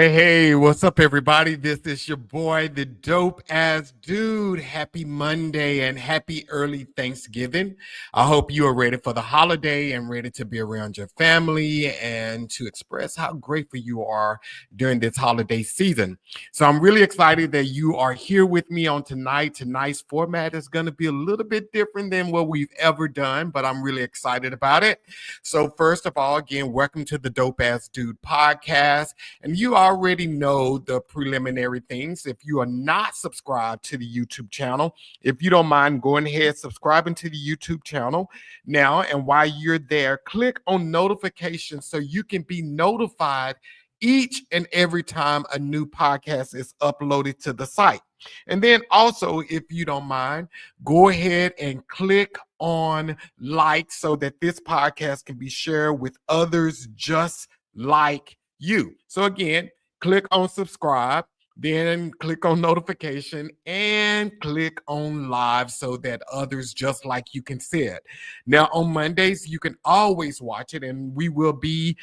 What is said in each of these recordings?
Hey, what's up, everybody? This is your boy, the dope ass dude. Happy Monday and happy early Thanksgiving. I hope you are ready for the holiday and ready to be around your family and to express how grateful you are during this holiday season. So I'm really excited that you are here with me on tonight. Tonight's format is going to be a little bit different than what we've ever done, but I'm really excited about it. So first of all, again, welcome to the Dope Ass Dude podcast. And you already know the preliminary things. If you are not subscribed to the YouTube channel, if you don't mind going ahead, subscribing to the YouTube channel now. And while you're there, click on notifications so you can be notified each and every time a new podcast is uploaded to the site. And then also, if you don't mind, go ahead and click on like so that this podcast can be shared with others just like you. So again, click on subscribe, then click on notification and click on live so that others just like you can see it. Now on Mondays, you can always watch it, and we will be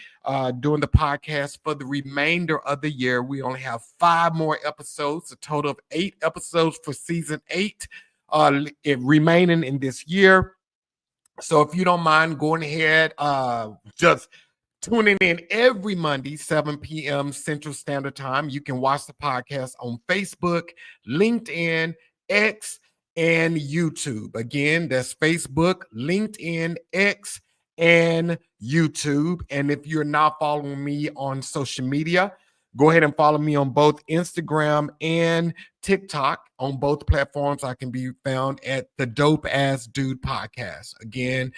doing the podcast for the remainder of the year. We only have 5 more episodes, a total of 8 episodes for season 8 remaining in this year. So if you don't mind going ahead, just tuning in every Monday, 7 p.m. Central Standard Time. You can watch the podcast on Facebook, LinkedIn, X, and YouTube. Again, that's Facebook, LinkedIn, X, and YouTube. And if you're not following me on social media, go ahead and follow me on both Instagram and TikTok. On both platforms, I can be found at the Dope Ass Dude Podcast. Again,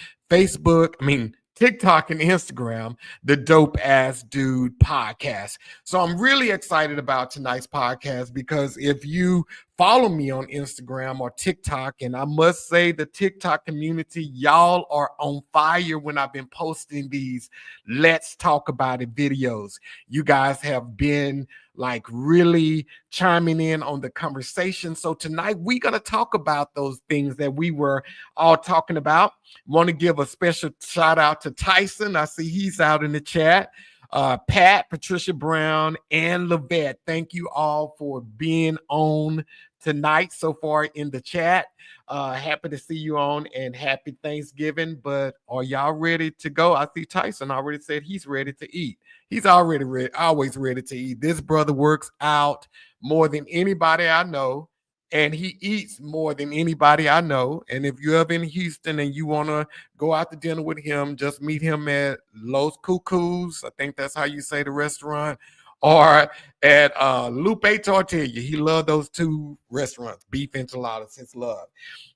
TikTok and Instagram, the Dope Ass Dude Podcast. So I'm really excited about tonight's podcast because if you follow me on Instagram or TikTok, and I must say the TikTok community, y'all are on fire when I've been posting these Let's Talk About It videos. You guys have been like really chiming in on the conversation. So tonight we're going to talk about those things that we were all talking about. Want to give a special shout out to Tyson. I see he's out in the chat. Pat, Patricia Brown, and Lavette. Thank you all for being on tonight so far in the chat. Happy to see you on and happy Thanksgiving. But are y'all ready to go? I see Tyson already said he's ready to eat. He's already ready, always ready to eat. This brother works out more than anybody I know, and he eats more than anybody I know. And if you're ever in Houston and you want to go out to dinner with him, just meet him at Los Cuckoos. I think that's how you say the restaurant. Or at Lupe Tortilla. He loved those 2 restaurants, beef enchiladas, his love.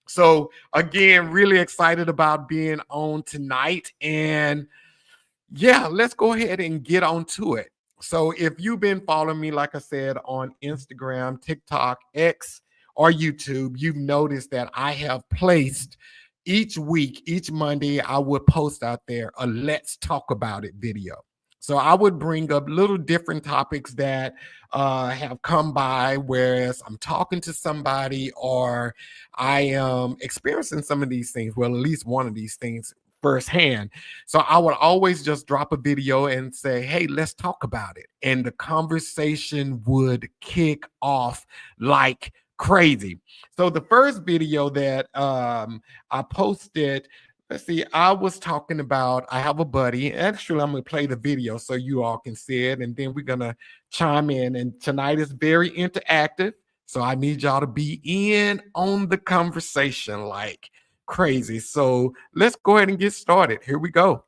So again, really excited about being on tonight. And yeah, let's go ahead and get on to it. So if you've been following me, like I said, on Instagram, TikTok, X, or YouTube, you've noticed that I have placed each week, each Monday, I would post out there a Let's Talk About It video. So I would bring up little different topics that have come by, whereas I'm talking to somebody or I am experiencing some of these things, well, at least one of these things firsthand. So I would always just drop a video and say, hey, let's talk about it. And the conversation would kick off like crazy. So the first video that I posted, let's see, I was talking about, I have a buddy. Actually, I'm going to play the video so you all can see it. And then we're going to chime in. And tonight is very interactive. So I need y'all to be in on the conversation like crazy. So let's go ahead and get started. Here we go.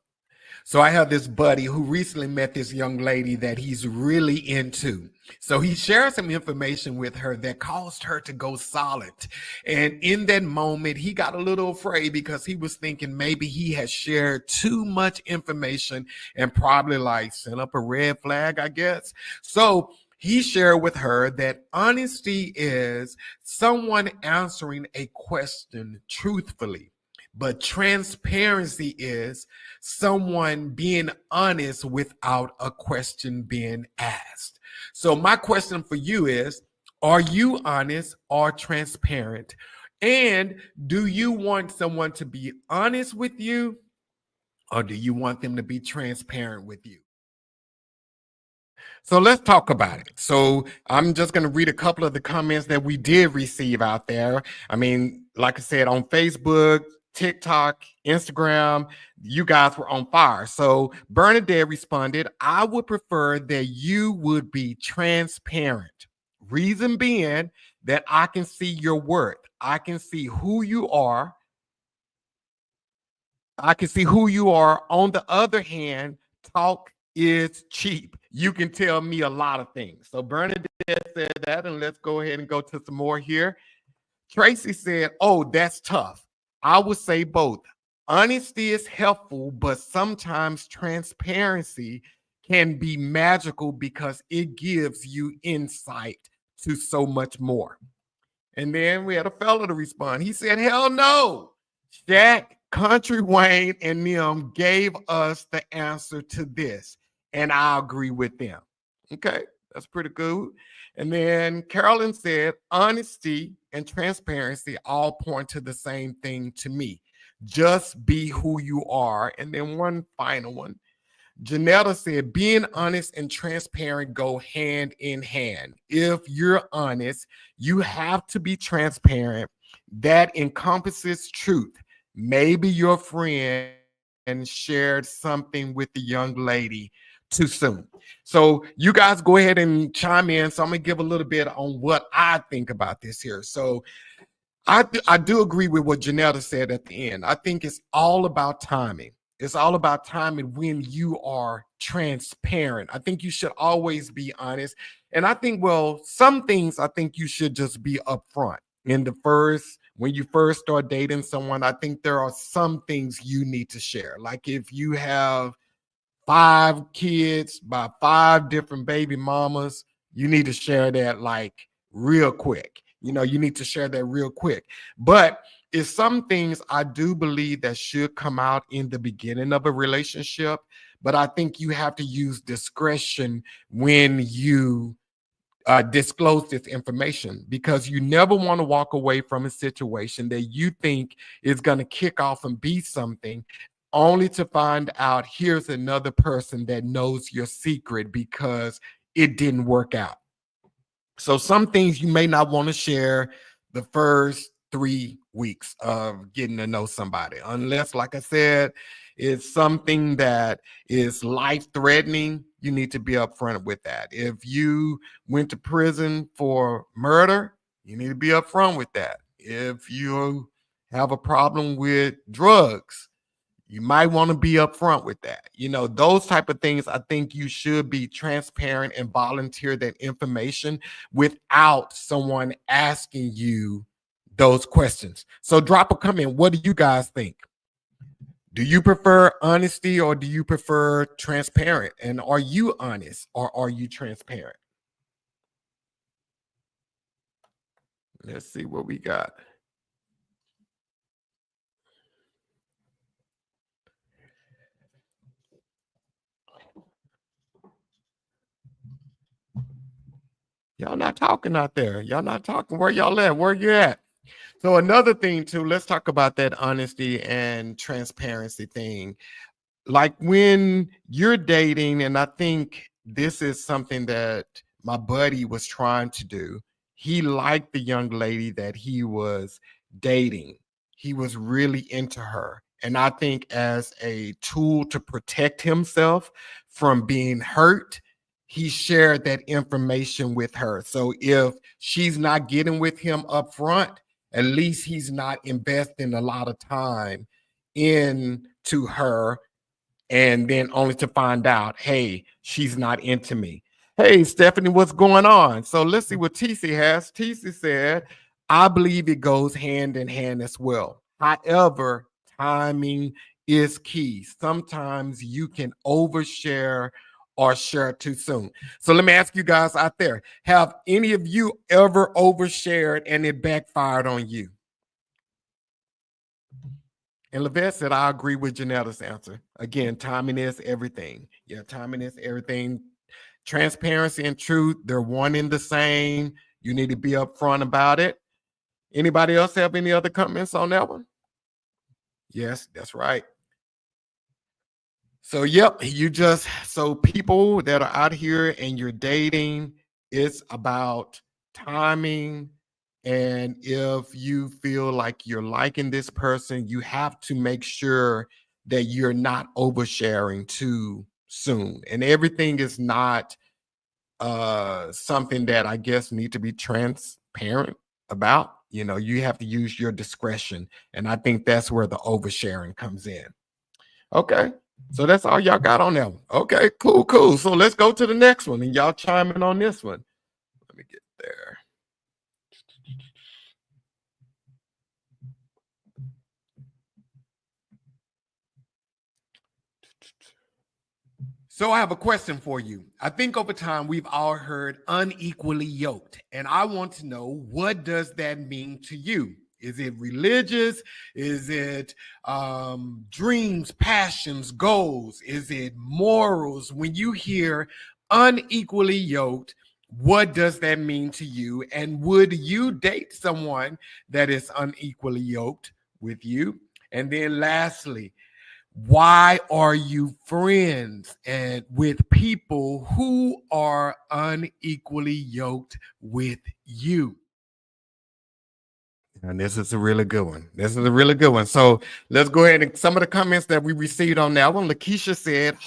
So I have this buddy who recently met this young lady that he's really into. So he shared some information with her that caused her to go silent. And in that moment, he got a little afraid because he was thinking maybe he had shared too much information and probably like sent up a red flag, I guess. So he shared with her that honesty is someone answering a question truthfully. But transparency is someone being honest without a question being asked. So my question for you is, are you honest or transparent? And do you want someone to be honest with you, or do you want them to be transparent with you? So let's talk about it. So I'm just going to read a couple of the comments that we did receive out there. I mean, like I said, on Facebook, TikTok, Instagram, you guys were on fire. So Bernadette responded, I would prefer that you would be transparent. Reason being that I can see your worth. I can see who you are. I can see who you are. On the other hand, talk is cheap. You can tell me a lot of things. So Bernadette said that, and let's go ahead and go to some more here. Tracy said, oh, that's tough. I would say both. Honesty is helpful, but sometimes transparency can be magical because it gives you insight to so much more. And then we had a fella to respond. He said, hell no. Shaq, Country Wayne, and them gave us the answer to this. And I agree with them. Okay, that's pretty good. And then Carolyn said, honesty and transparency all point to the same thing to me. Just be who you are. And then one final one. Janetta said, being honest and transparent go hand in hand. If you're honest, you have to be transparent. That encompasses truth. Maybe your friend shared something with the young lady too soon. So you guys go ahead and chime in. So I'm going to give a little bit on what I think about this here. So I do agree with what Janetta said at the end. I think it's all about timing. It's all about timing when you are transparent. I think you should always be honest. And I think, well, some things I think you should just be upfront. When you first start dating someone, I think there are some things you need to share. Like if you have 5 kids by 5 different baby mamas, you need to share that like real quick. You need to share that real quick. But it's some things I do believe that should come out in the beginning of a relationship. But I think you have to use discretion when you disclose this information, because you never want to walk away from a situation that you think is going to kick off and be something, only to find out here's another person that knows your secret because it didn't work out. So some things you may not want to share the first 3 weeks of getting to know somebody, unless, like I said, it's something that is life-threatening. You need to be upfront with that. If you went to prison for murder, you need to be upfront with that. If you have a problem with drugs, you might want to be upfront with that. Those type of things, I think you should be transparent and volunteer that information without someone asking you those questions. So drop a comment. What do you guys think? Do you prefer honesty or do you prefer transparent? And are you honest or are you transparent? Let's see what we got. Y'all not talking out there. Y'all not talking. Where y'all at? Where you at? So another thing too, let's talk about that honesty and transparency thing. Like when you're dating, and I think this is something that my buddy was trying to do. He liked the young lady that he was dating. He was really into her. And I think as a tool to protect himself from being hurt, he shared that information with her. So if she's not getting with him up front, at least he's not investing a lot of time into her, and then only to find out, hey, she's not into me. Hey, Stephanie, what's going on? So let's see what TC has. TC said, I believe it goes hand in hand as well. However, timing is key. Sometimes you can overshare or share too soon. So let me ask you guys out there, have any of you ever overshared and it backfired on you? And Levette said, I agree with Janetta's answer. Again, timing is everything. Yeah, timing is everything. Transparency and truth, they're one and the same. You need to be upfront about it. Anybody else have any other comments on that one? Yes, that's right. So, yep, so people that are out here and you're dating, it's about timing. And if you feel like you're liking this person, you have to make sure that you're not oversharing too soon. And everything is not something that I guess need to be transparent about. You know, you have to use your discretion. And I think that's where the oversharing comes in. Okay. So that's all y'all got on that one. Okay, cool, cool. So let's go to the next one and y'all chime in on this one. Let me get there. So I have a question for you. I think over time we've all heard unequally yoked, and I want to know, what does that mean to you? Is it religious? Is it dreams, passions, goals? Is it morals? When you hear unequally yoked, what does that mean to you? And would you date someone that is unequally yoked with you? And then lastly, why are you friends and with people who are unequally yoked with you? And this is a really good one. This is a really good one. So let's go ahead and some of the comments that we received on that one. Lakeisha said,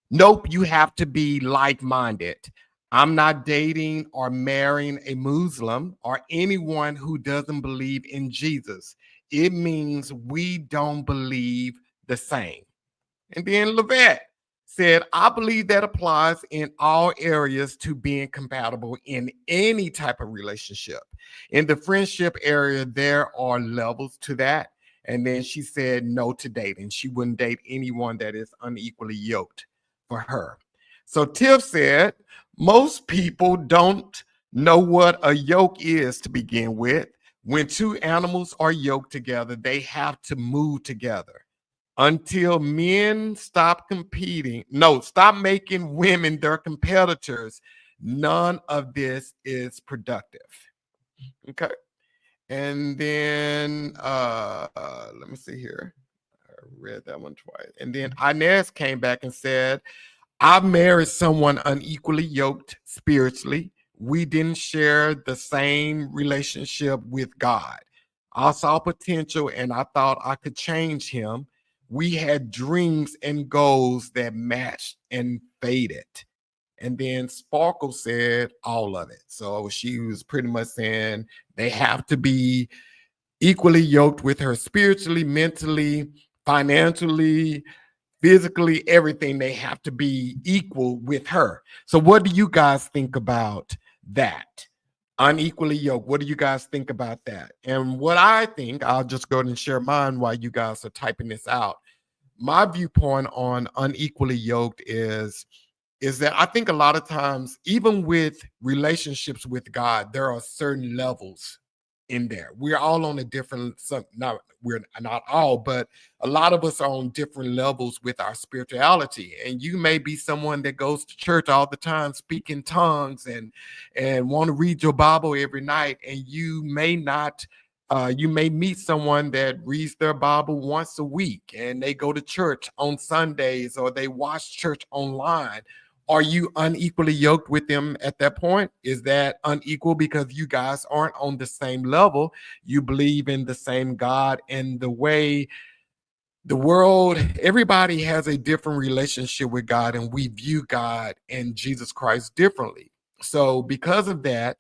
nope, you have to be like-minded. I'm not dating or marrying a Muslim or anyone who doesn't believe in Jesus. It means we don't believe the same. And then Levette said, I believe that applies in all areas to being compatible in any type of relationship. In the friendship area, there are levels to that. And then she said no to dating. She wouldn't date anyone that is unequally yoked for her. So Tiff said, most people don't know what a yoke is to begin with. When two animals are yoked together, they have to move together until men stop competing. No, stop making women their competitors. None of this is productive. Okay. And then let me see here. I read that one twice. And then Inez came back and said, I married someone unequally yoked spiritually. We didn't share the same relationship with God. I saw potential and I thought I could change him. We had dreams and goals that matched and faded. And then Sparkle said all of it. So she was pretty much saying they have to be equally yoked with her spiritually, mentally, financially, physically, everything. They have to be equal with her. So what do you guys think about that? Unequally yoked. What do you guys think about that? And what I think, I'll just go ahead and share mine while you guys are typing this out. My viewpoint on unequally yoked is that I think a lot of times, even with relationships with God, there are certain levels in there. We're all on a different, not we're not all, but a lot of us are on different levels with our spirituality. And you may be someone that goes to church all the time, speaking tongues and want to read your Bible every night, and you may not. You may meet someone that reads their Bible once a week and they go to church on Sundays or they watch church online. Are you unequally yoked with them at that point? Is that unequal because you guys aren't on the same level? You believe in the same God, and the way the world, everybody has a different relationship with God, and we view God and Jesus Christ differently. So because of that,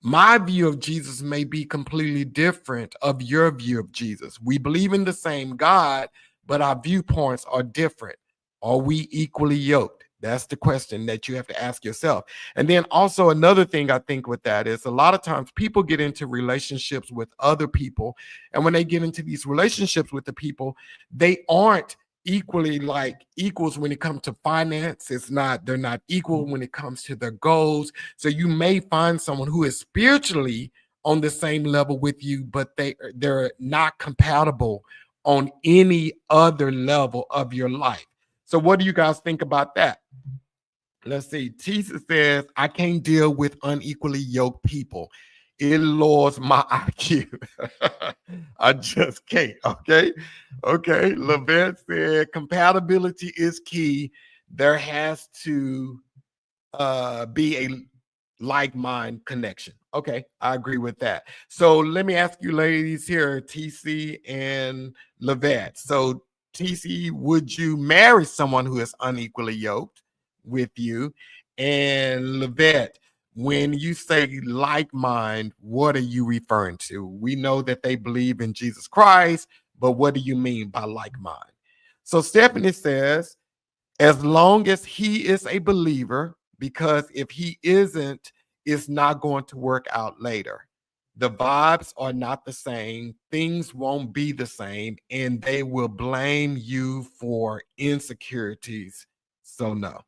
my view of Jesus may be completely different of your view of Jesus. We believe in the same God, but our viewpoints are different. Are we equally yoked? That's the question that you have to ask yourself. And then also another thing I think with that is a lot of times people get into relationships with other people. And when they get into these relationships with the people, they aren't equally like equals when it comes to finance. They're not equal when it comes to their goals. So you may find someone who is spiritually on the same level with you, but they're not compatible on any other level of your life. So what do you guys think about that? Let's see. Tisa says, I can't deal with unequally yoked people. it lowers my IQ. I just can't. Okay. Okay. Levette said compatibility is key. There has to be a like mind connection. Okay, I agree with that. So let me ask you, ladies here, TC and Levette. So, TC, would you marry someone who is unequally yoked with you? And Levette, when you say like mind, what are you referring to? We know that they believe in Jesus Christ, but what do you mean by like mind? So, Stephanie says, as long as he is a believer, because if he isn't, it's not going to work out later. The vibes are not the same, things won't be the same, and they will blame you for insecurities. So, no.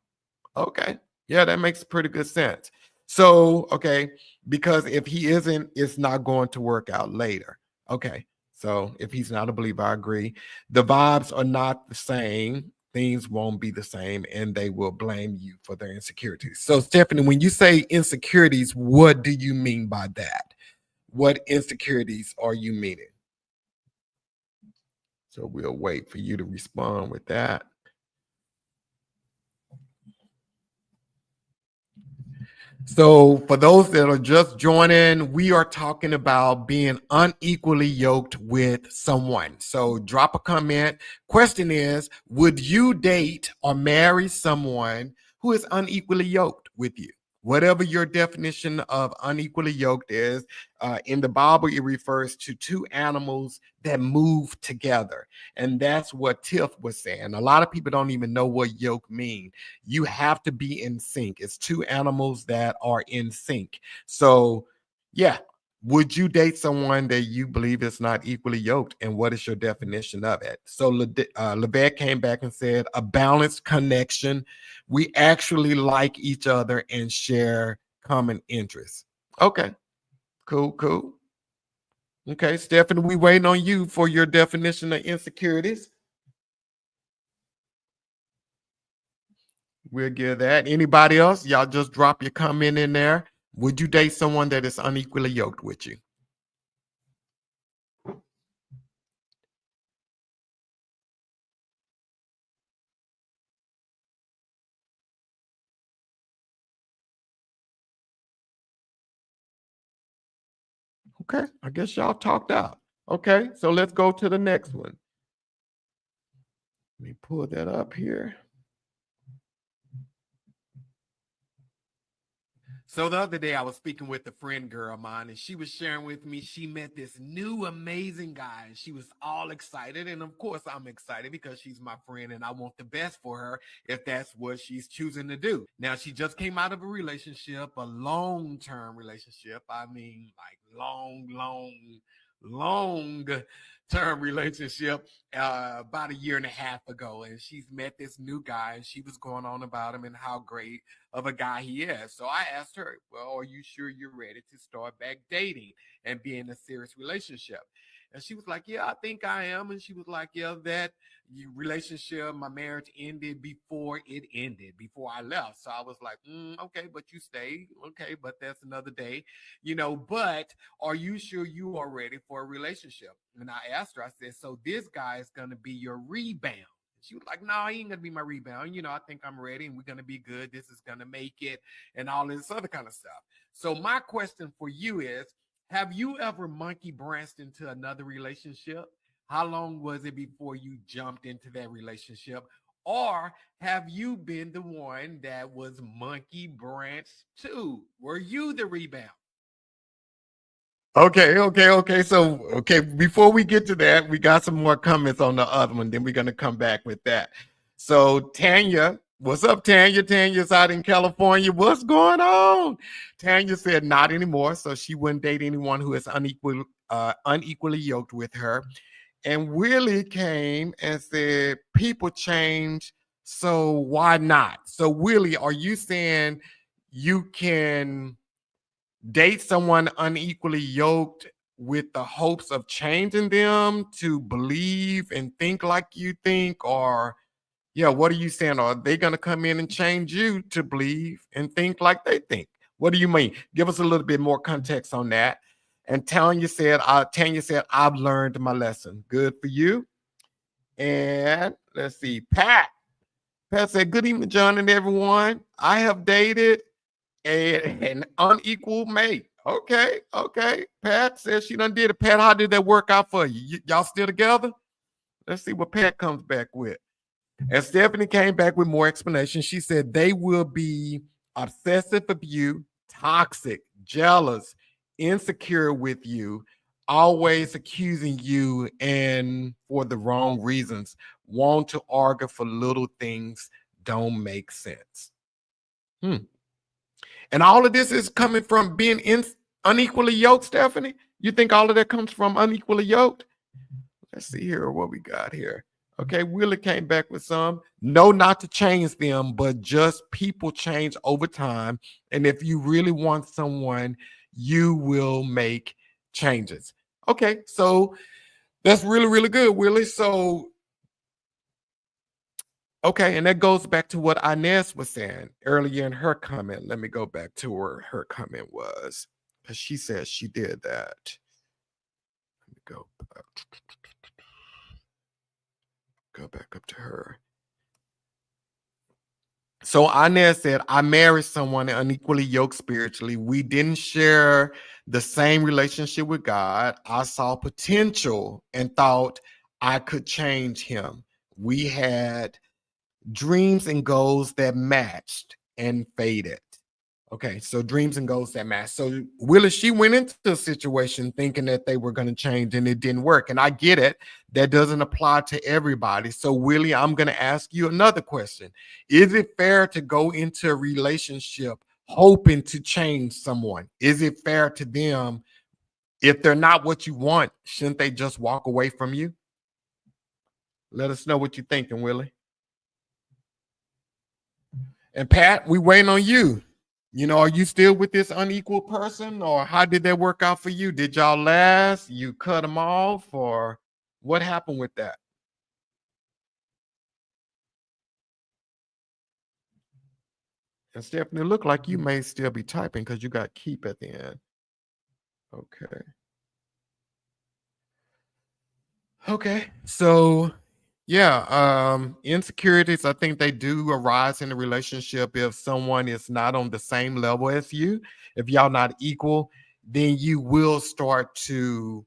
Okay. Yeah, that makes pretty good sense. So, okay, because if he isn't, it's not going to work out later. Okay. So, if he's not a believer, I agree. The vibes are not the same. Things won't be the same, and they will blame you for their insecurities. So, Stephanie, when you say insecurities, what do you mean by that? What insecurities are you meaning? So, we'll wait for you to respond with that. So, for those that are just joining, we are talking about being unequally yoked with someone. So, drop a comment. Question is, would you date or marry someone who is unequally yoked with you? Whatever your definition of unequally yoked is, in the Bible, it refers to two animals that move together. And that's what Tiff was saying. A lot of people don't even know what yoke means. You have to be in sync. It's two animals that are in sync. So, yeah, would you date someone that you believe is not equally yoked? And what is your definition of it? So, Levette came back and said, a balanced connection. We actually like each other and share common interests. Okay, cool, cool. Okay, Stephanie, we waiting on you for your definition of insecurities. We'll give that. Anybody else? Y'all just drop your comment in there. Would you date someone that is unequally yoked with you? Okay, I guess y'all talked out. Okay, so let's go to the next one. Let me pull that up here. So the other day I was speaking with a friend girl of mine, and she was sharing with me she met this new amazing guy, and she was all excited. And of course I'm excited because she's my friend and I want the best for her if that's what she's choosing to do. Now she just came out of a relationship, a long-term relationship. I mean, like long term relationship about a year and a half ago, and she's met this new guy and she was going on about him and how great of a guy he is. So I asked her, well, are you sure you're ready to start back dating and be in a serious relationship? And she was like, yeah, I think I am. And she was like, yeah, that relationship, my marriage ended before it ended, before I left. So I was like, okay, but you stayed. Okay, but that's another day, but are you sure you are ready for a relationship? And I asked her, I said, so this guy is going to be your rebound. She was like, no, he ain't gonna be my rebound. I think I'm ready and we're gonna be good. This is gonna make it and all this other kind of stuff. So my question for you is, have you ever monkey branched into another relationship? How long was it before you jumped into that relationship? Or have you been the one that was monkey branched too? Were you the rebound? Okay. So, okay, before we get to that, we got some more comments on the other one. Then we're going to come back with that. So, Tanya, what's up, Tanya? Tanya's out in California. What's going on? Tanya said not anymore. So, she wouldn't date anyone who is unequally yoked with her. And Willie came and said, people change. So, why not? So, Willie, are you saying you can date someone unequally yoked with the hopes of changing them to believe and think like you think? Or yeah, what are you saying? Are they going to come in and change you to believe and think like they think? What do you mean? Give us a little bit more context on that. And Tanya said, I've learned my lesson. Good for you. And let's see, Pat said, good evening, John and everyone. I have dated an unequal mate. Okay, okay. Pat says she done did it. Pat, how did that work out for you? Y'all still together? Let's see what Pat comes back with. And Stephanie came back with more explanation. She said they will be obsessive of you, toxic, jealous, insecure with you, always accusing you and for the wrong reasons, want to argue for little things don't make sense. And all of this is coming from being unequally yoked, Stephanie? You think all of that comes from unequally yoked? Let's see here what we got here. Okay, Willie came back with some. No, not to change them, but just people change over time. And if you really want someone, you will make changes. Okay, so that's really, really good, Willie. So, okay, and that goes back to what Inez was saying earlier in her comment. Let me go back to where her comment was, because she said she did that. Let me go back up to her. So Inez said, I married someone unequally yoked spiritually. We didn't share the same relationship with God. I saw potential and thought I could change him. We had dreams and goals that matched and faded. Okay, so dreams and goals that match. So Willis, she went into the situation thinking that they were going to change and it didn't work. And I get it. That doesn't apply to everybody. So Willie, I'm going to ask you another question. Is it fair to go into a relationship hoping to change someone? Is it fair to them if they're not what you want? Shouldn't they just walk away from you? Let us know what you're thinking, Willie. And Pat, we waiting on you. You know, are you still with this unequal person, or how did that work out for you? Did y'all last? You cut them off, or what happened with that? And Stephanie, look like you may still be typing because you got keep at the end. Okay. Okay. So yeah, insecurities, I think they do arise in a relationship if someone is not on the same level as you. If y'all not equal, then you will start to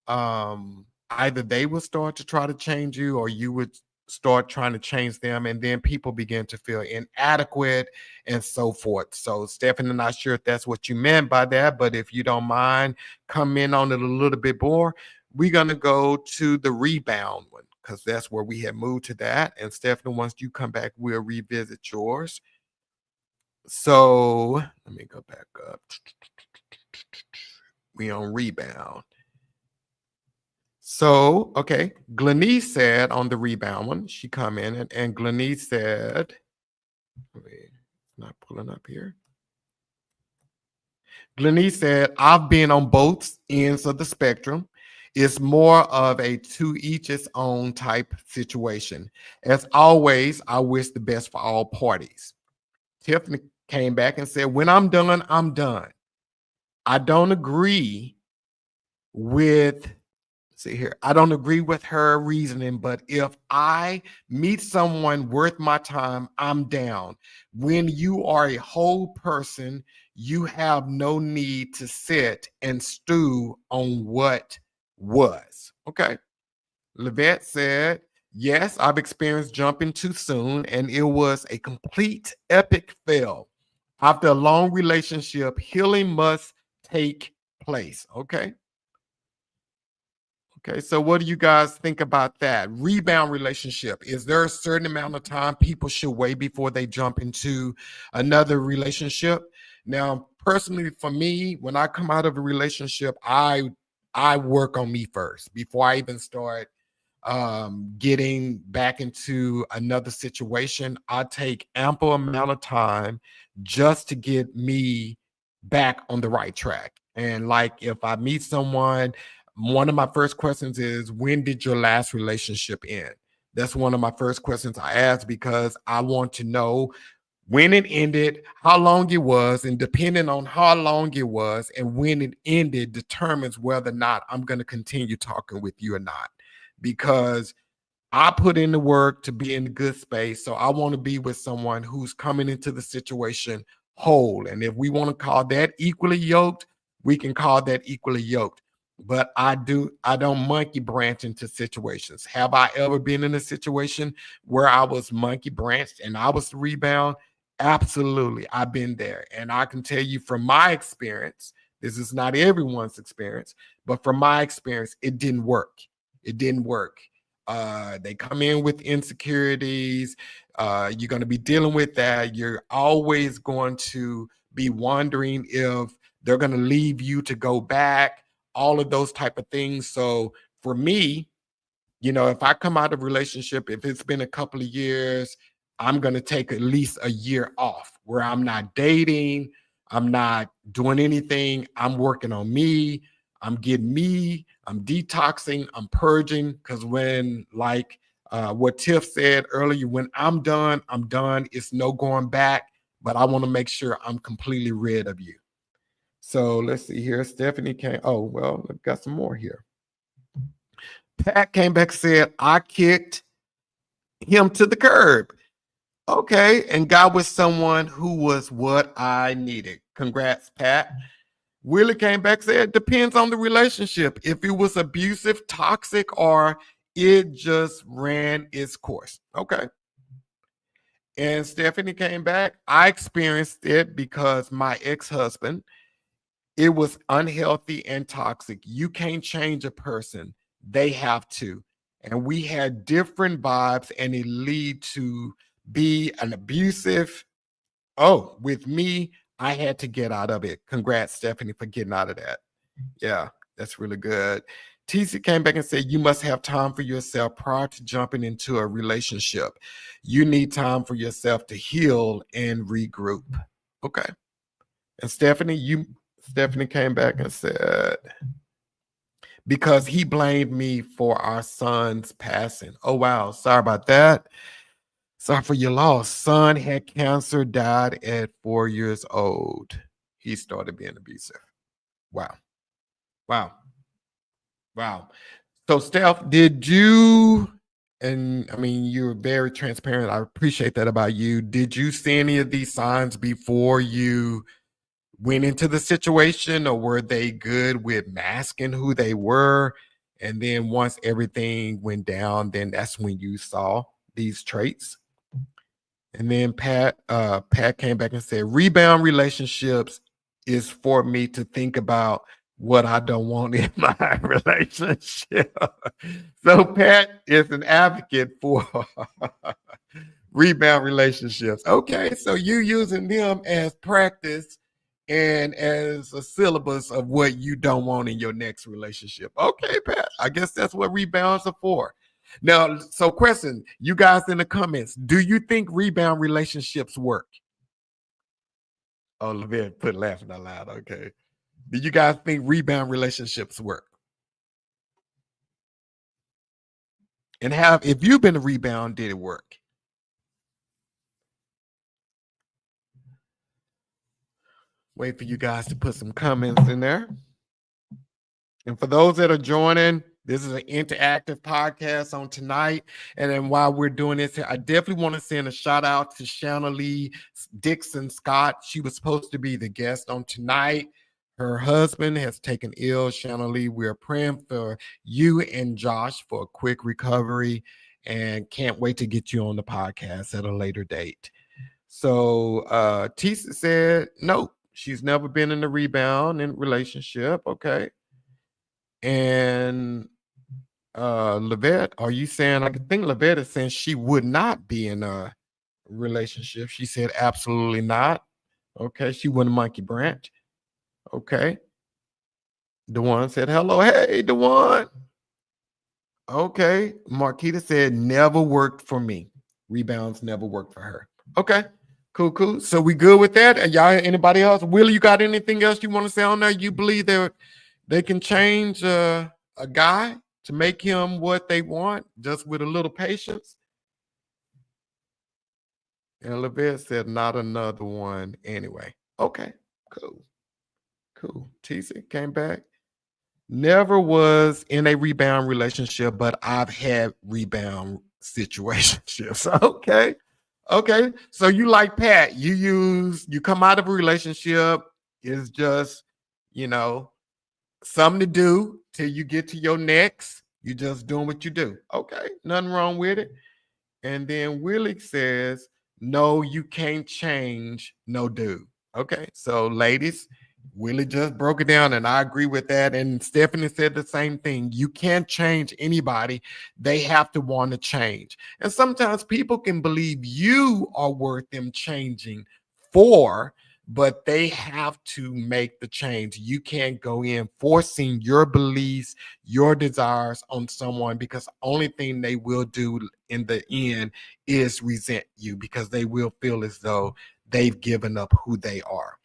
either they will start to try to change you or you would start trying to change them, and then people begin to feel inadequate and so forth. So Stephanie, I'm not sure if that's what you meant by that, but if you don't mind, come in on it a little bit more. We're going to go to the rebound one because that's where we had moved to that. And Stephanie, once you come back, we'll revisit yours. So let me go back up. We on rebound. So, okay, Glenise said on the rebound one, she commented, and Glenise said, wait, not pulling up here. Glenise said, I've been on both ends of the spectrum. It's more of a to each its own type situation. As always, I wish the best for all parties. Tiffany came back and said, when I'm done, I'm done. I don't agree with, see here, I don't agree with her reasoning, but if I meet someone worth my time, I'm down. When you are a whole person, you have no need to sit and stew on what was. Okay. Levette said, yes, I've experienced jumping too soon, and it was a complete epic fail. After a long relationship, healing must take place. Okay. Okay, so what do you guys think about that? Rebound relationship. Is there a certain amount of time people should wait before they jump into another relationship? Now, personally, for me, when I come out of a relationship, I work on me first before I even start getting back into another situation. I take ample amount of time just to get me back on the right track. And like if I meet someone, one of my first questions is, when did your last relationship end? That's one of my first questions I ask because I want to know when it ended, how long it was, and depending on how long it was and when it ended determines whether or not I'm going to continue talking with you or not. Because I put in the work to be in a good space. So I want to be with someone who's coming into the situation whole. And if we want to call that equally yoked, we can call that equally yoked. But I don't monkey branch into situations. Have I ever been in a situation where I was monkey branched and I was the rebound? Absolutely. I've been there. And I can tell you from my experience, this is not everyone's experience, but from my experience, it didn't work. It didn't work. They come in with insecurities. You're going to be dealing with that. You're always going to be wondering if they're going to leave you to go back, all of those type of things. So for me, if I come out of a relationship, if it's been a couple of years, I'm going to take at least a year off where I'm not dating. I'm not doing anything. I'm working on me. I'm getting me. I'm detoxing. I'm purging. Because when, like what Tiff said earlier, when I'm done, I'm done. It's no going back. But I want to make sure I'm completely rid of you. So let's see here. Stephanie came. Oh, well, I've got some more here. Pat came back and said, I kicked him to the curb. Okay. And got with someone who was what I needed. Congrats, Pat. Willie came back and said, depends on the relationship. If it was abusive, toxic, or it just ran its course. Okay. And Stephanie came back. I experienced it because my ex-husband, it was unhealthy and toxic. You can't change a person. They have to. And we had different vibes, and it lead to be an abusive. Oh, with me, I had to get out of it. Congrats, Stephanie, for getting out of that. Yeah, that's really good. TC came back and said, you must have time for yourself prior to jumping into a relationship. You need time for yourself to heal and regroup. Okay. And Stephanie came back and said, because he blamed me for our son's passing. Oh, wow. Sorry about that. Sorry for your loss. Son had cancer, died at 4 years old. He started being abusive. Wow. Wow. Wow. So, Steph, did you, and I mean, you're very transparent. I appreciate that about you. Did you see any of these signs before you went into the situation, or were they good with masking who they were? And then once everything went down, then that's when you saw these traits. And then Pat came back and said, rebound relationships is for me to think about what I don't want in my relationship. So Pat is an advocate for rebound relationships. Okay, so you using them as practice and as a syllabus of what you don't want in your next relationship. Okay, Pat, I guess that's what rebounds are for. Now, so question, you guys in the comments, do you think rebound relationships work? Oh, Levin put laughing out loud. Okay. Do you guys think rebound relationships work? And if you've been a rebound, did it work? Wait for you guys to put some comments in there. And for those that are joining, this is an interactive podcast on tonight. And then while we're doing this, I definitely want to send a shout out to Shanna Lee Dixon Scott. She was supposed to be the guest on tonight. Her husband has taken ill. Shanna Lee, we're praying for you and Josh for a quick recovery, and can't wait to get you on the podcast at a later date. So Tisa said, nope, she's never been in a rebound in relationship. Okay. And Levette, are you saying, I think Levette is saying she would not be in a relationship? She said absolutely not. Okay, she wouldn't monkey branch. Okay. Dewan said hello. Hey, Dewan. Okay. Marquita said never worked for me. Rebounds never worked for her. Okay. Cool. So we good with that? And y'all, anybody else? Willie, you got anything else you want to say on there? You believe that they can change a guy to make him what they want just with a little patience? And Levette said, not another one anyway. Okay, cool. Cool. TC came back. Never was in a rebound relationship, but I've had rebound situationships. Okay. Okay. So you like Pat, you come out of a relationship, it's just, you know, something to do till you get to your next. You're just doing what you do. Okay. Nothing wrong with it. And then Willie says, no, you can't change no dude. Okay. So, ladies, Willie just broke it down, and I agree with that. And Stephanie said the same thing. You can't change anybody, they have to want to change. And sometimes people can believe you are worth them changing for, but they have to make the change. You can't go in forcing your beliefs, your desires on someone, because the only thing they will do in the end is resent you, because they will feel as though they've given up who they are.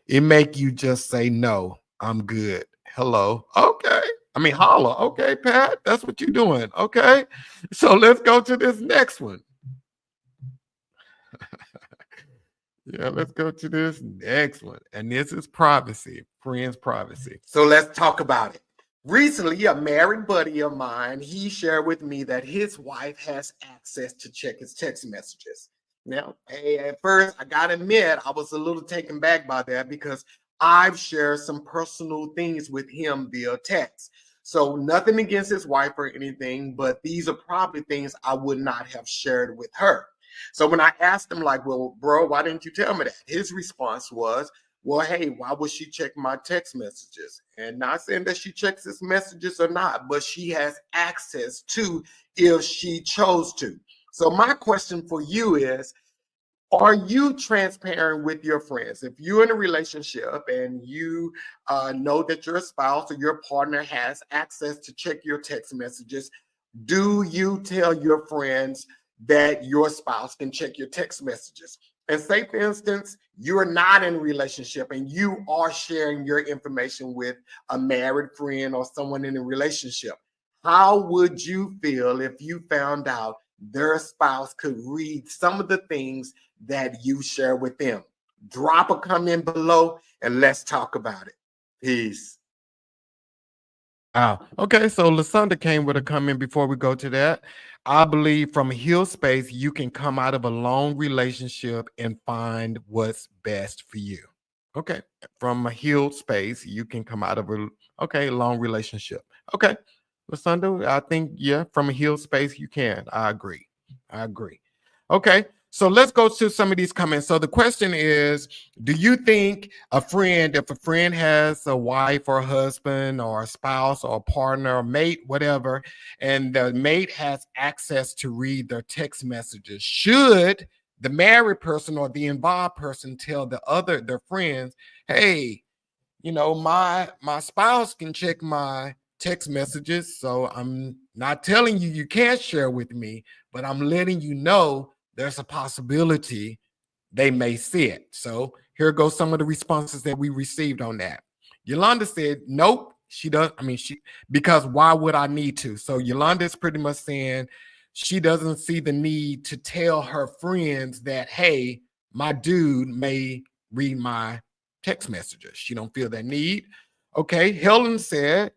It make you just say, no, I'm good. Hello. Okay. I mean, holla. Okay, Pat, that's what you're doing. Okay. So let's go to this next one. Yeah, let's go to this next one. And this is privacy, friends' privacy. So let's talk about it. Recently, a married buddy of mine, he shared with me that his wife has access to check his text messages. Now, hey, at first, I gotta admit, I was a little taken back by that, because I've shared some personal things with him via text. So nothing against his wife or anything, but these are probably things I would not have shared with her. So when I asked him, like, well, bro, why didn't you tell me that? His response was, well, hey, why would she check my text messages? And not saying that she checks his messages or not, but she has access to if she chose to. So my question for you is, are you transparent with your friends? If you're in a relationship and you know that your spouse or your partner has access to check your text messages, do you tell your friends that your spouse can check your text messages? And say, for instance, you're not in a relationship and you are sharing your information with a married friend or someone in a relationship. How would you feel if you found out their spouse could read some of the things that you share with them? Drop a comment below and let's talk about it. Peace. Okay, so Lasonda came with a comment before we go to that. I believe from heal space, you can come out of a long relationship and find what's best for you. Okay, from a healed space, you can come out of a long relationship. Okay, Lasonda, I think, yeah, from a healed space, you can. I agree. I agree. Okay, so let's go to some of these comments. So the question is, do you think if a friend has a wife or a husband or a spouse or a partner or mate, whatever, and the mate has access to read their text messages, should the married person or the involved person tell their friends, hey, my spouse can check my text messages, so I'm not telling you you can't share with me, but I'm letting you know there's a possibility they may see it. So here goes some of the responses that we received on that. Yolanda said, nope, she does. I mean, because why would I need to? So Yolanda is pretty much saying she doesn't see the need to tell her friends that, hey, my dude may read my text messages. She don't feel that need. Okay, Helen said,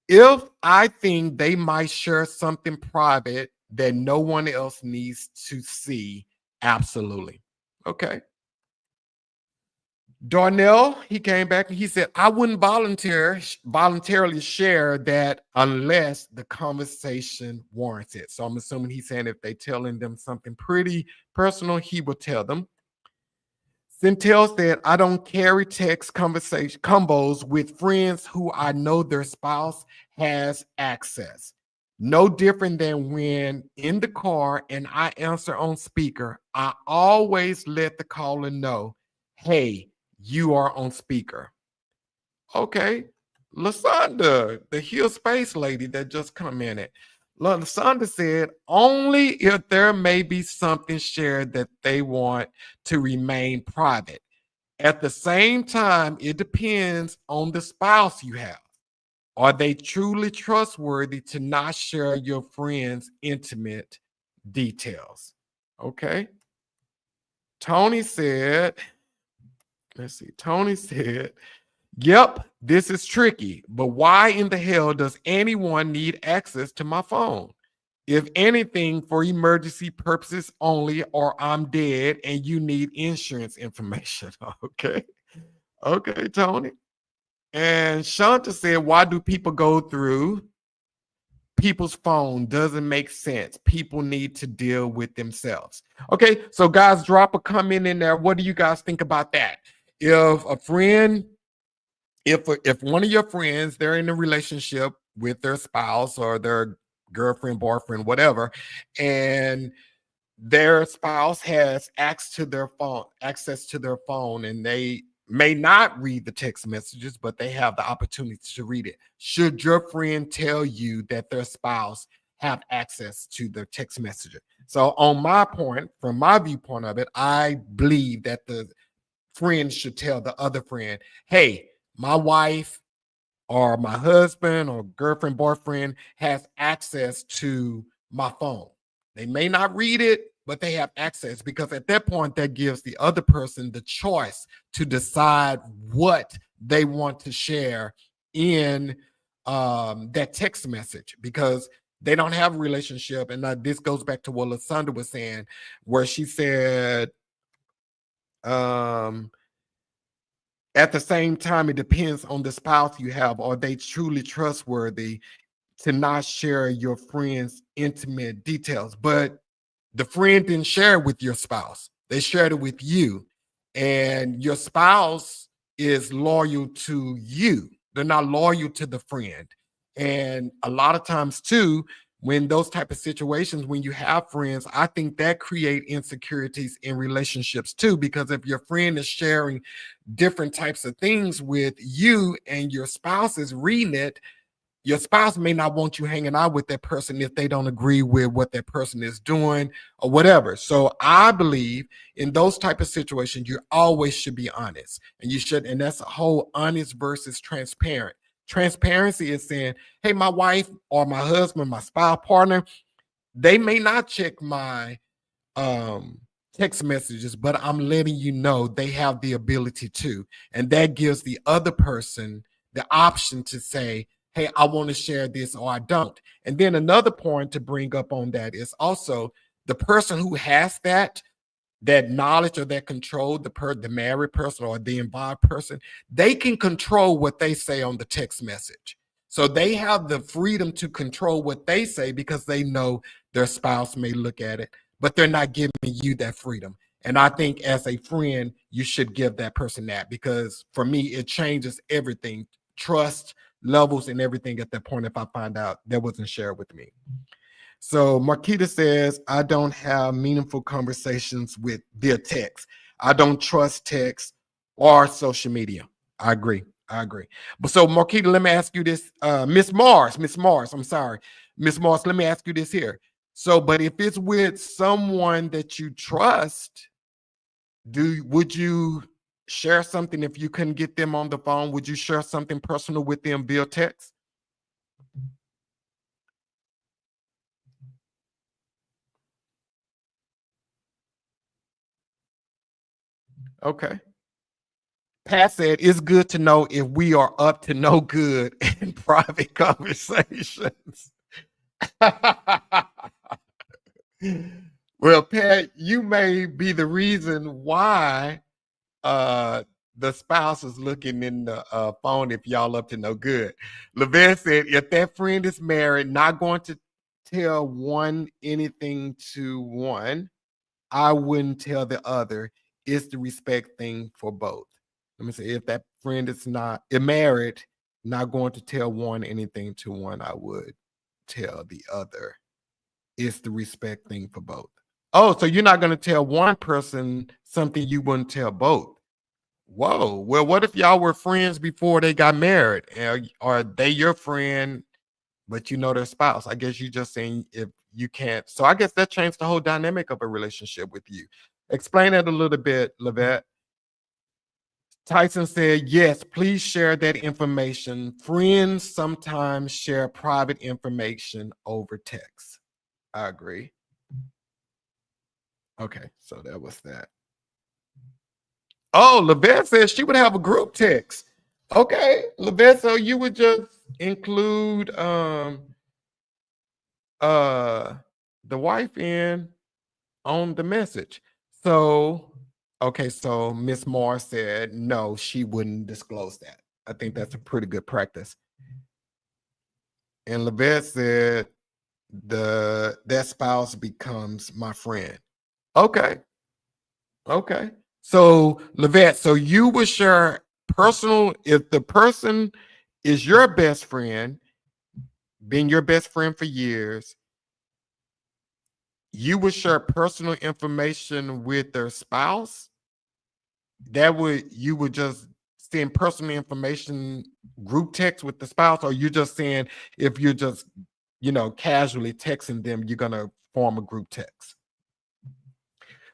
if I think they might share something private that no one else needs to see, absolutely. Okay. Darnell, he came back and he said, I wouldn't voluntarily share that unless the conversation warrants it. So I'm assuming he's saying if they telling them something pretty personal, he will tell them. Centel said, I don't carry text conversation combos with friends who I know their spouse has access. No different than when in the car and I answer on speaker, I always let the caller know, hey, you are on speaker. Okay. Lasonda, the Hill Space lady that just commented. Lasonda said, only if there may be something shared that they want to remain private. At the same time, it depends on the spouse you have. Are they truly trustworthy to not share your friends' intimate details? Okay. Tony said, let's see, Tony said, yep, this is tricky, but why in the hell does anyone need access to my phone? If anything, for emergency purposes only, or I'm dead and you need insurance information. Okay. Okay, Tony. And Shanta said, why do people go through people's phone? Doesn't make sense. People need to deal with themselves. Okay, so guys, drop a comment in there. What do you guys think about that? If a friend, if one of your friends, they're in a relationship with their spouse or their girlfriend, boyfriend, whatever, and their spouse has access to their phone, and they may not read the text messages, but they have the opportunity to read it. Should your friend tell you that their spouse have access to their text messages? So on my point, from my viewpoint of it, I believe that the friend should tell the other friend, hey, my wife or my husband or girlfriend, boyfriend has access to my phone. They may not read it, but they have access, because at that point, that gives the other person the choice to decide what they want to share in that text message, because they don't have a relationship. And this goes back to what Lasandra was saying, where she said, at the same time, it depends on the spouse you have. Are they truly trustworthy to not share your friend's intimate details? But the friend didn't share it with your spouse. They shared it with you. And your spouse is loyal to you. They're not loyal to the friend. And a lot of times too, when those type of situations, when you have friends, I think that create insecurities in relationships too, because if your friend is sharing different types of things with you and your spouse is reading it, your spouse may not want you hanging out with that person if they don't agree with what that person is doing or whatever. So I believe in those type of situations, you always should be honest, and you should, and that's a whole honest versus transparent. Transparency is saying, hey, my wife or my husband, my spouse partner, they may not check my um text messages, but I'm letting you know they have the ability to. And that gives the other person the option to say, hey, I want to share this or I don't. And then another point to bring up on that is also the person who has that knowledge or that control, the married person or the involved person, they can control what they say on the text message. So they have the freedom to control what they say, because they know their spouse may look at it, but they're not giving you that freedom. And I think as a friend, you should give that person that, because for me, it changes everything, trust levels and everything at that point if I find out that wasn't shared with me. So Marquita says, I don't have meaningful conversations with via text. I don't trust text or social media. I agree. I agree. But so Marquita, let me ask you this. Miss Mars, I'm sorry. Miss Mars, let me ask you this here. So, but if it's with someone that you trust, would you share something if you couldn't get them on the phone? Would you share something personal with them via text? Okay. Pat said, it's good to know if we are up to no good in private conversations. Well, Pat, you may be the reason why uh, the spouse is looking in the phone if y'all up to no good. Levin said, if that friend is married, not going to tell one anything to one, I wouldn't tell the other. It's the respect thing for both. Let me say, if that friend is not married, not going to tell one anything to one, I would tell the other. It's the respect thing for both. Oh, so you're not going to tell one person something you wouldn't tell both. Whoa. Well, what if y'all were friends before they got married? Are they your friend, but you know their spouse? I guess you just saying if you can't. So I guess that changed the whole dynamic of a relationship with you. Explain that a little bit, Levette. Tyson said, yes, please share that information. Friends sometimes share private information over text. I agree. Okay, so that was that. Oh, Levette says she would have a group text. Okay, Levette, so you would just include uh the wife in on the message. So okay, so Miss Moore said no, she wouldn't disclose that. I think that's a pretty good practice. And Levette said that spouse becomes my friend. Okay. Okay. So Levette, so you would share personal if the person is your best friend, been your best friend for years, you would share personal information with their spouse. That would you would just send personal information group text with the spouse, or you just saying if you're just casually texting them, you're gonna form a group text.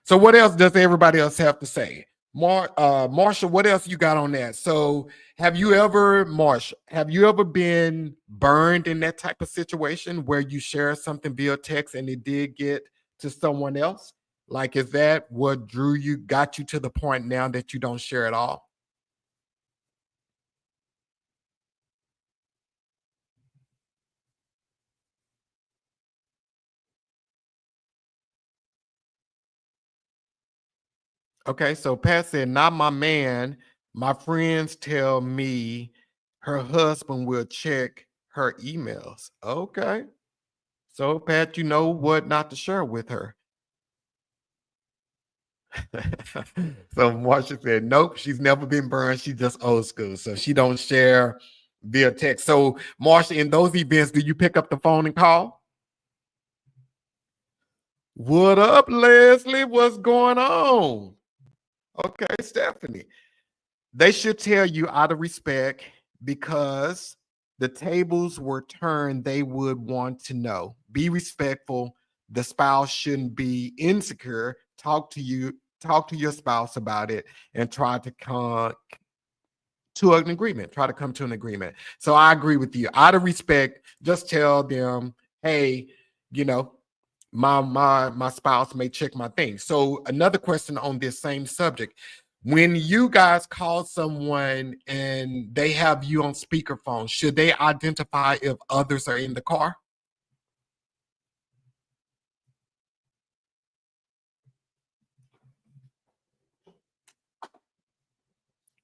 So what else does everybody else have to say? Marsha, what else you got on that? So have you ever been burned in that type of situation where you share something via text and it did get to someone else? Like, is that what got you to the point now that you don't share at all? Okay, so Pat said, not my man. My friends tell me her husband will check her emails. Okay. So, Pat, you know what not to share with her. So Marsha said, nope, she's never been burned. She's just old school. So she don't share via text. So, Marsha, in those events, do you pick up the phone and call? What up, Leslie? What's going on? Okay, Stephanie. They should tell you out of respect because the tables were turned, they would want to know. Be respectful. The spouse shouldn't be insecure. Talk to your spouse about it and try to come to an agreement. Try to come to an agreement. So I agree with you. Out of respect, just tell them, hey, you know, my spouse may check my thing. So another question on this same subject. When you guys call someone and they have you on speakerphone, should they identify if others are in the car?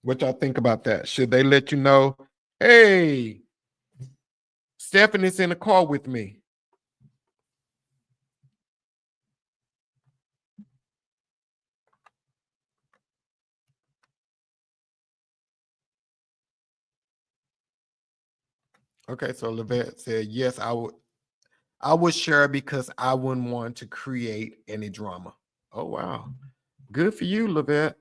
What y'all think about that? Should they let you know, hey, Stephanie's in the car with me? Okay, so Levette said, yes, I would share because I wouldn't want to create any drama. Oh wow. Good for you, Levette.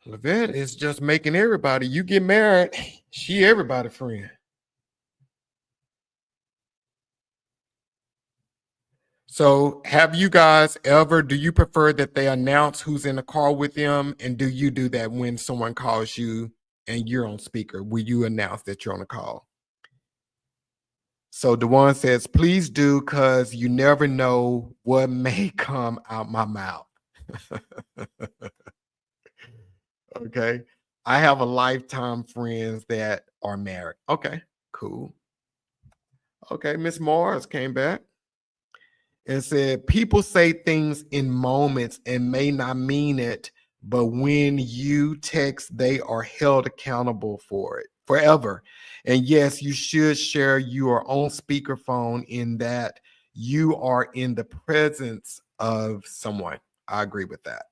Levette is just making everybody. You get married, she everybody friend. So, have you guys ever? Do you prefer that they announce who's in the car with them, and do you do that when someone calls you and you're on speaker? Will you announce that you're on a call? So Dewan says, please do, because you never know what may come out my mouth. Okay. I have a lifetime friends that are married. Okay, cool. Okay, Miss Mars came back and said, people say things in moments and may not mean it, but when you text, they are held accountable for it forever. And yes, you should share your own speakerphone in that you are in the presence of someone. I agree with that.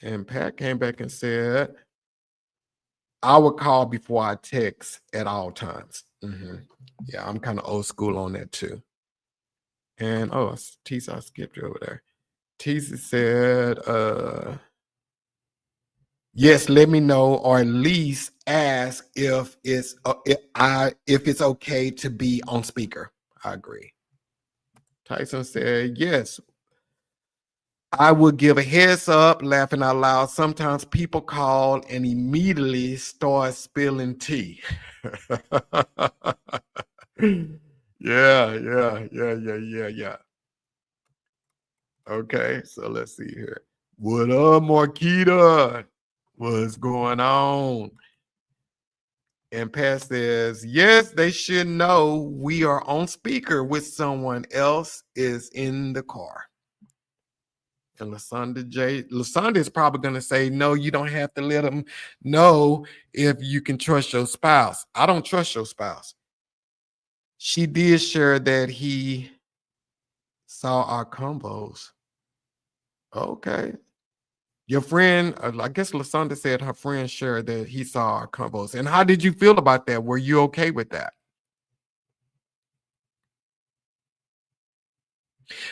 And Pat came back and said, I would call before I text at all times. Yeah, I'm kind of old school on that too. And Tisa, I skipped you over there. Tisa said, yes, let me know, or at least ask if it's okay to be on speaker. I agree. Tyson said, yes, I would give a heads up, laughing out loud. Sometimes people call and immediately start spilling tea. Yeah. Okay, so let's see here. What up, Marquita? What's going on? And Pat says, yes, they should know we are on speaker with someone else is in the car. And Lasonda is probably going to say, no, you don't have to let them know if you can trust your spouse. I don't trust your spouse. She did share that he saw our combos. Okay. Your friend, I guess Lasonda said her friend shared that he saw our combos. And how did you feel about that? Were you okay with that?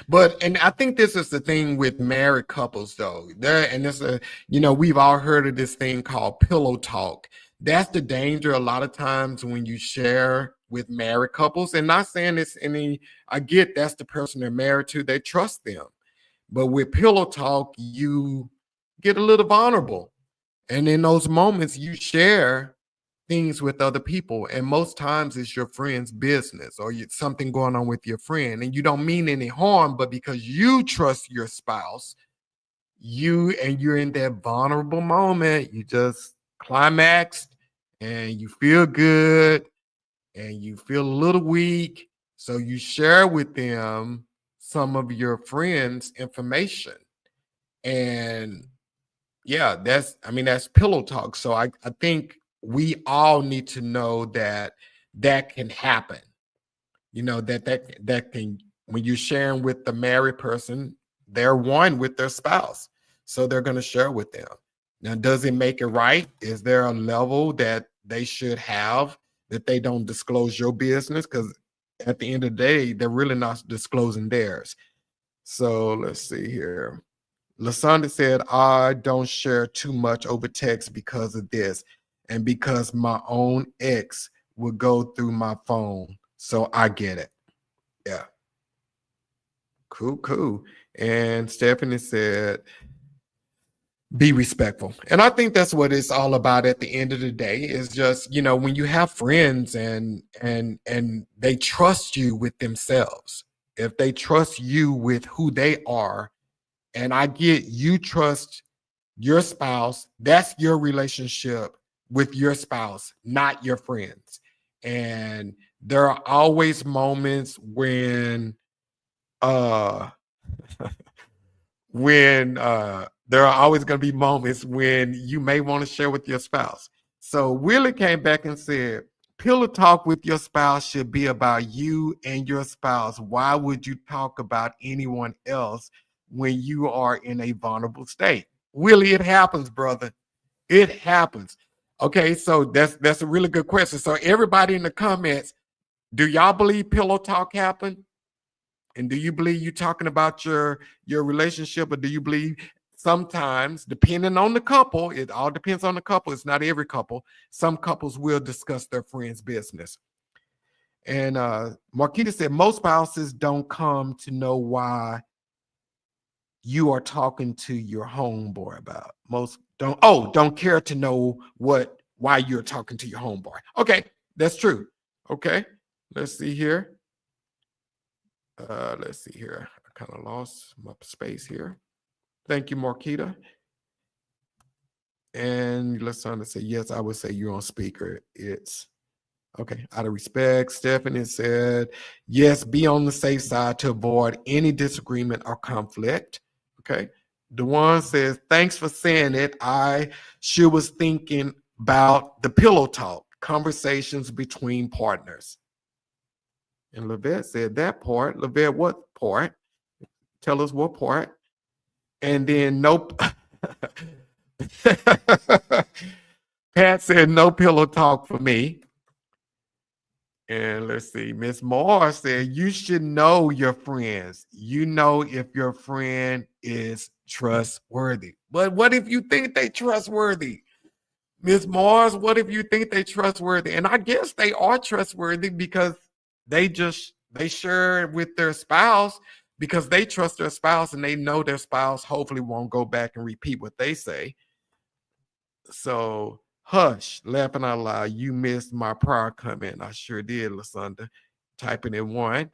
But and I think this is the thing with married couples, though. There and this, we've all heard of this thing called pillow talk. That's the danger a lot of times when you share with married couples. And not saying it's any, I get that's the person they're married to, they trust them. But with pillow talk, you get a little vulnerable. And in those moments, you share things with other people. And most times it's your friend's business or something going on with your friend. And you don't mean any harm, but because you trust your spouse, you're in that vulnerable moment, you just climaxed and you feel good and you feel a little weak. So you share with them some of your friends' information. And yeah, that's pillow talk. So I think we all need to know that that can happen. That can, when you're sharing with the married person, they're one with their spouse. So they're going to share with them. Now, does it make it right? Is there a level that they should have that they don't disclose your business? Because at the end of the day, they're really not disclosing theirs. So let's see here. Lasonda said, I don't share too much over text because of this and because my own ex would go through my phone. So I get it. Yeah. Cool, cool. And Stephanie said, be respectful. And I think that's what it's all about at the end of the day is just, when you have friends and they trust you with themselves, if they trust you with who they are, and I get you trust your spouse, that's your relationship with your spouse, not your friends. And there are always moments uh when there are always going to be moments when you may want to share with your spouse. So Willie came back and said, pillow talk with your spouse should be about you and your spouse. Why would you talk about anyone else when you are in a vulnerable state? Willie, it happens, brother. It happens. Okay, so that's a really good question. So everybody in the comments, do y'all believe pillow talk happened? And do you believe you talking about your relationship, or do you believe sometimes, depending on the couple, it all depends on the couple. It's not every couple. Some couples will discuss their friends' business. And Marquita said most spouses don't come to know why you are talking to your homeboy about. Most don't care to know why you're talking to your homeboy. Okay, that's true. Okay, let's see here. Let's see here. I kind of lost my space here. Thank you, Marquita. And Lasana say, yes, I would say you're on speaker. It's okay. Out of respect, Stephanie said, yes, be on the safe side to avoid any disagreement or conflict. Okay. Dewan says, thanks for saying it. I sure was thinking about the pillow talk, conversations between partners. And Levette said that part. Levette, what part? Tell us what part. And then nope. Pat said no pillow talk for me. And let's see, Miss Moore said you should know your friends. You know if your friend is trustworthy. But what if you think they trustworthy? Miss Mars, what if you think they trustworthy? And I guess they are trustworthy because they share with their spouse because they trust their spouse and they know their spouse hopefully won't go back and repeat what they say. So hush, laughing out loud. You missed my prior comment. I sure did, Lasunda. Typing in one.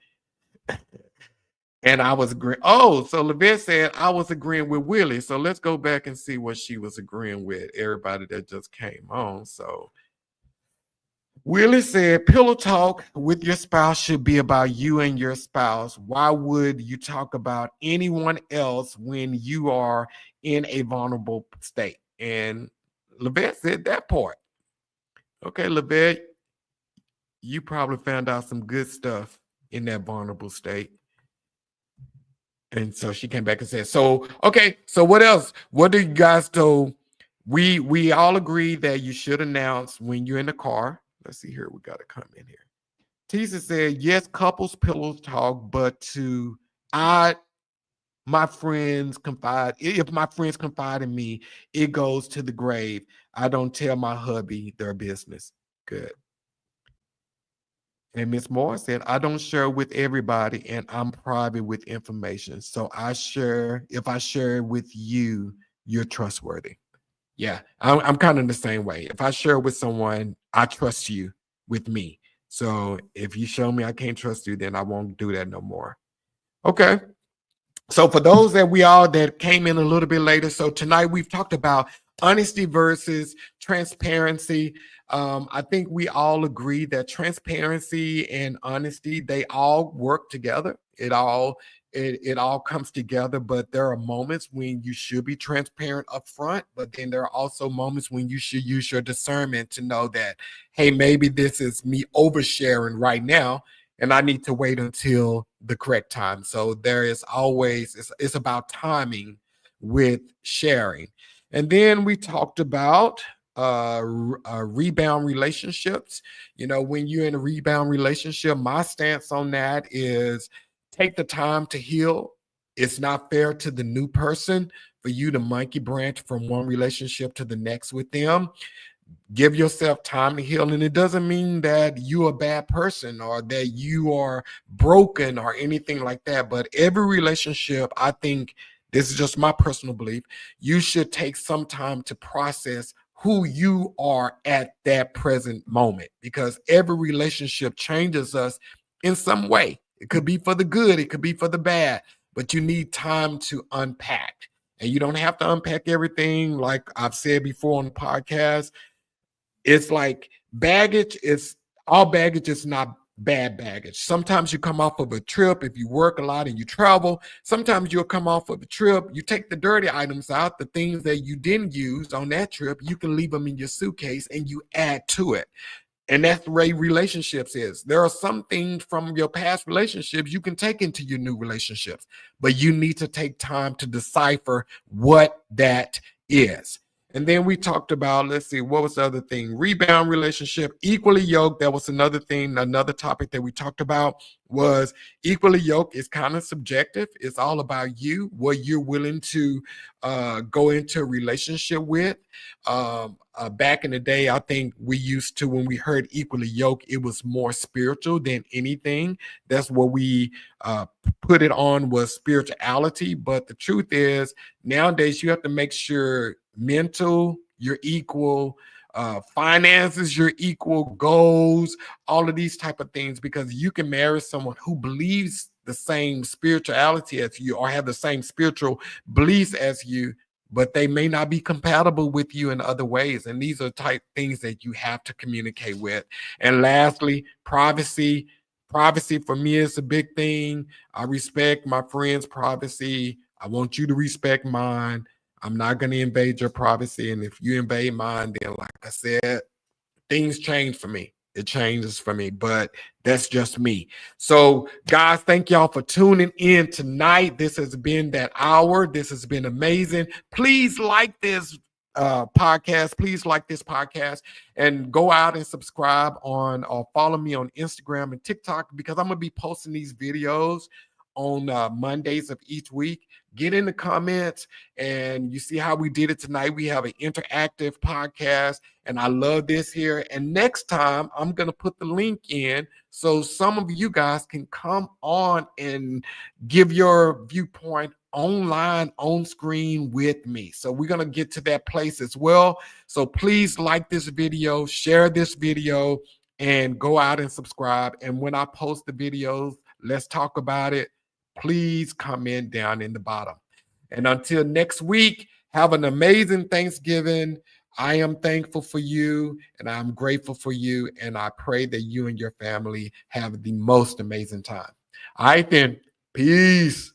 And I was agreeing. Oh, so Levette said I was agreeing with Willie. So let's go back and see what she was agreeing with. Everybody that just came on. So Willie said, pillow talk with your spouse should be about you and your spouse. Why would you talk about anyone else when you are in a vulnerable state? And Levette said that part. Okay, Levette, you probably found out some good stuff in that vulnerable state. And so she came back and said, so, okay, so what else? What do you guys do? We all agree that you should announce when you're in the car. Let's see here. We got to come in here. Tisa said, yes, couples pillow talk, but I my friends confide. If my friends confide in me, it goes to the grave. I don't tell my hubby their business. Good. And Miss Moore said, I don't share with everybody and I'm private with information. So if I share with you, you're trustworthy. Yeah, I'm kind of the same way. If I share with someone, I trust you with me. So if you show me I can't trust you, then I won't do that no more. Okay. So for those that came in a little bit later, so tonight we've talked about honesty versus transparency. I think we all agree that transparency and honesty, they all work together. It all comes together, but there are moments when you should be transparent up front, but then there are also moments when you should use your discernment to know that, hey, maybe this is me oversharing right now and I need to wait until the correct time. So there is always, it's about timing with sharing. And then we talked about rebound relationships. You know, when you're in a rebound relationship, my stance on that is take the time to heal. It's not fair to the new person for you to monkey branch from one relationship to the next with them. Give yourself time to heal. And it doesn't mean that you're a bad person or that you are broken or anything like that. But every relationship, I think, this is just my personal belief, you should take some time to process who you are at that present moment, because every relationship changes us in some way. It could be for the good, it could be for the bad, but you need time to unpack. And you don't have to unpack everything. Like I've said before on the podcast, it's like all baggage is not bad baggage. Sometimes you come off of a trip, if you work a lot and you travel, sometimes you'll come off of a trip, you take the dirty items out, the things that you didn't use on that trip, you can leave them in your suitcase and you add to it. And that's the way relationships is. There are some things from your past relationships you can take into your new relationships, but you need to take time to decipher what that is. And then we talked about, let's see, what was the other thing? Rebound relationship, equally yoked. That was another thing, another topic that we talked about was equally yoked is kind of subjective. It's all about you, what you're willing to go into a relationship with. Back in the day, I think we used to, when we heard equally yoked, it was more spiritual than anything. That's what we put it on, was spirituality. But the truth is, nowadays, you have to make sure mental, you're equal, finances, you're equal, goals, all of these type of things, because you can marry someone who believes the same spirituality as you or have the same spiritual beliefs as you, but they may not be compatible with you in other ways. And these are type things that you have to communicate with. And lastly, privacy. Privacy for me is a big thing. I respect my friends' privacy. I want you to respect mine. I'm not going to invade your privacy. And if you invade mine, then like I said, things change for me. It changes for me, but that's just me. So, guys, thank y'all for tuning in tonight. This has been that hour. This has been amazing. Please like this podcast. Please like this podcast and go out and subscribe on or follow me on Instagram and TikTok, because I'm going to be posting these videos on Mondays of each week. Get in the comments, and you see how we did it tonight. We have an interactive podcast, and I love this here. And next time, I'm going to put the link in so some of you guys can come on and give your viewpoint online, on screen with me. So we're going to get to that place as well. So please like this video, share this video, and go out and subscribe. And when I post the videos, let's talk about it. please comment down in the bottom. And until next week, have an amazing Thanksgiving. I am thankful for you and I'm grateful for you. And I pray that you and your family have the most amazing time. All right, then. Peace.